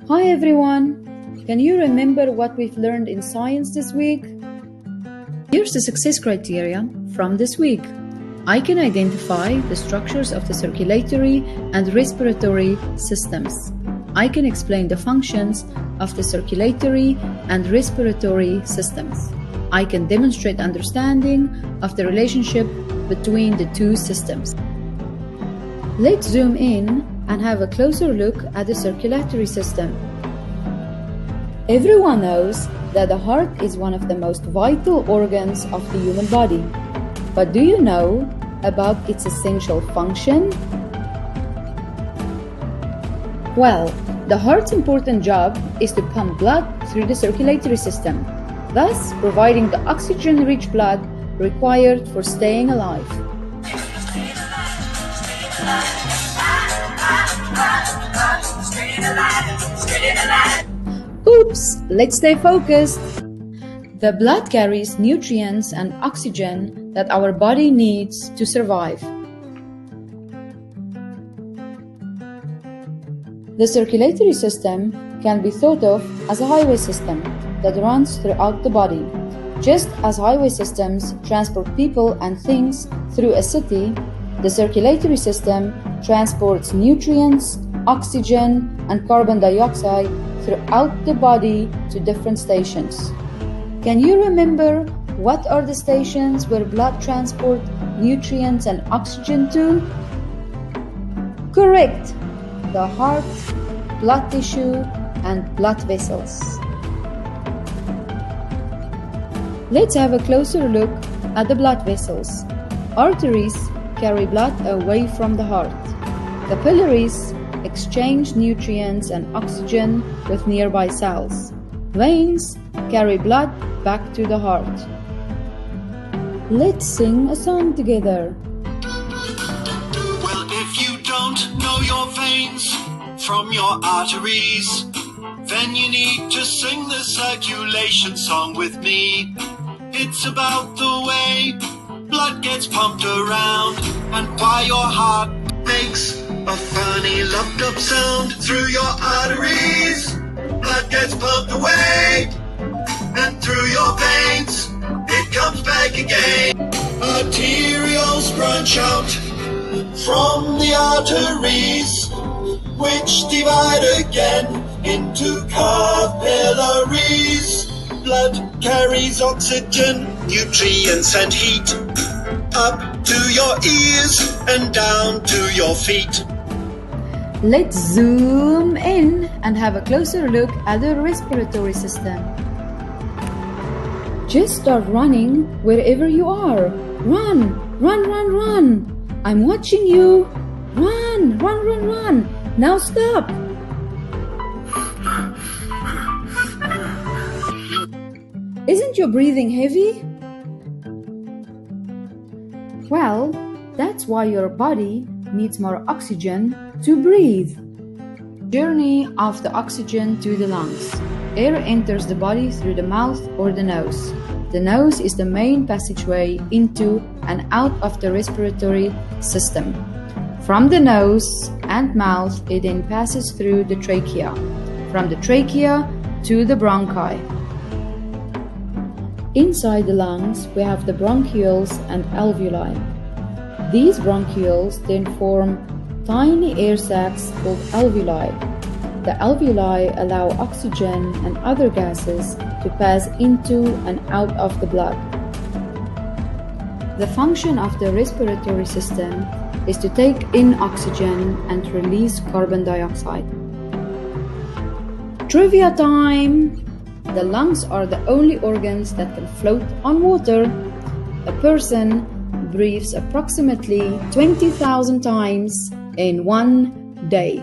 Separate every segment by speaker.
Speaker 1: Hi everyone! Can you remember what we've learned in science this week? Here's the success criteria from this week. I can identify the structures of the circulatory and respiratory systems. I can explain the functions of the circulatory and respiratory systems. I can demonstrate understanding of the relationship between the two systems. Let's zoom in and have a closer look at the circulatory system. Everyone knows that the heart is one of the most vital organs of the human body. But do you know about its essential function? Well, the heart's important job is to pump blood through the circulatory system, thus providing the oxygen-rich blood required for staying alive. Oops, let's stay focused. The blood carries nutrients and oxygen that our body needs to survive. The circulatory system can be thought of as a highway system that runs throughout the body. Just as highway systems transport people and things through a city, the circulatory system transports nutrients, oxygen, and carbon dioxide throughout the body to different stations. Can you remember what are the stations where blood transport nutrients and oxygen to? Correct! The heart, blood tissue, and blood vessels. Let's have a closer look at the blood vessels. Arteries carry blood away from the heart. Capillaries exchange nutrients and oxygen with nearby cells. Veins carry blood back to the heart. Let's sing a song together.
Speaker 2: Well, if you don't know your veins from your arteries, then you need to sing the circulation song with me. It's about the way blood gets pumped around and why your heart makes a funny lumped up sound through your arteries. Blood gets pumped away and through your veins it comes back again. Arterioles branch out from the arteries, which divide again into capillaries. Blood carries oxygen, nutrients and heat up to your ears and down to your feet.
Speaker 1: Let's zoom in and have a closer look at the respiratory system. Just start running wherever you are. Run, run, run, run. I'm watching you. Run, run, run, run. Now stop. Isn't your breathing heavy? Well, that's why your body needs more oxygen to breathe. Journey of the oxygen to the lungs. Air enters the body through the mouth or the nose. The nose is the main passageway into and out of the respiratory system. From the nose and mouth, it then passes through the trachea. From the trachea to the bronchi. Inside the lungs, we have the bronchioles and alveoli. These bronchioles then form tiny air sacs called alveoli. The alveoli allow oxygen and other gases to pass into and out of the blood. The function of the respiratory system is to take in oxygen and release carbon dioxide. Trivia time! The lungs are the only organs that can float on water. A person breathes approximately 20,000 times in one day.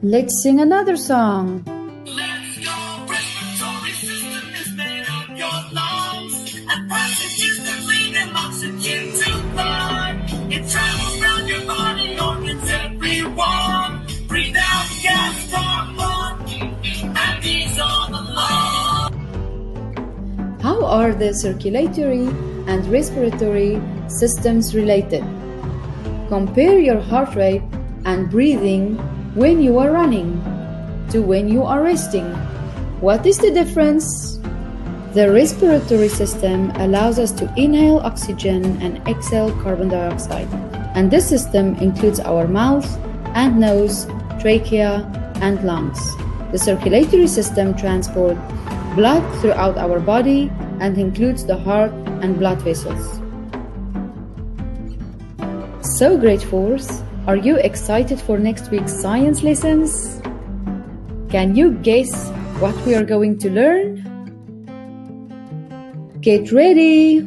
Speaker 1: Let's sing another song.
Speaker 2: Let's go! Respiratory system is made of your lungs and passages that bring in oxygen to blood. It travels around your body, organs, everyone. Breathe out gas, carbon, and these are the lungs.
Speaker 1: How are the circulatory and respiratory systems related? Compare your heart rate and breathing when you are running. to when you are resting. What is the difference? The respiratory system allows us to inhale oxygen and exhale carbon dioxide. And this system includes our mouth and nose, trachea, and lungs. The circulatory system transports blood throughout our body and includes the heart and blood vessels. So Grade 4s, are you excited for next week's science lessons? Can you guess what we are going to learn? Get ready!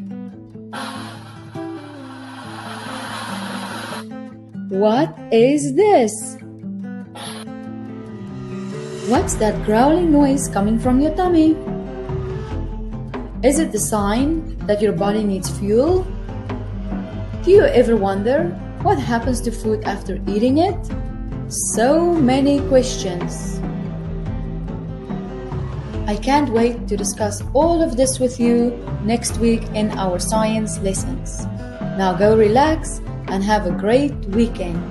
Speaker 1: What is this? What's that growling noise coming from your tummy? Is it the sign that your body needs fuel? Do you ever wonder what happens to food after eating it? So many questions. I can't wait to discuss all of this with you next week in our science lessons. Now go relax and have a great weekend.